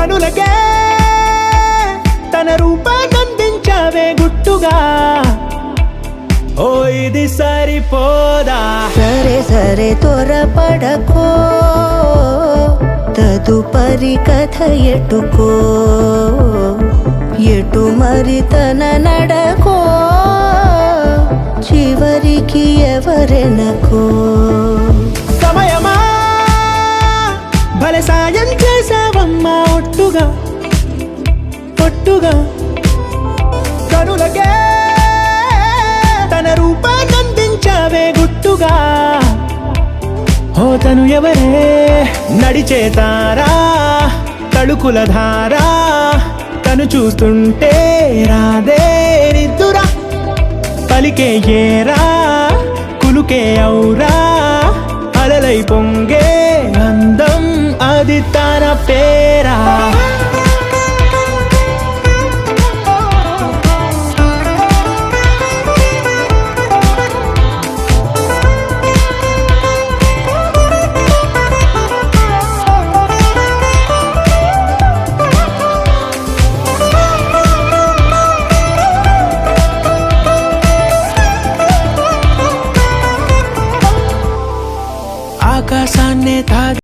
కనులకే తన రూపాన్నందించావే గుట్టుగా ఓ ఇది సరిపోదా సరే సరే త్వరపడకో తదుపరి కథ ఎటుకో ఎటు మరి తన నడకో చివరికి ఎవరెనకో సమయమా భలే సాయం చేసావమ్మా ఒట్టుగా ఒట్టుగా కనులకే తన రూపాన్నందించావే గుట్టుగా ఓ తను ఎవరే నడిచే తారా తళుకుల ధారా తను చూస్తుంటే రాదే నిద్దురా పలికే ఏరా కులుకే ఔరా అలలై పొంగే అందం అది తన పేరా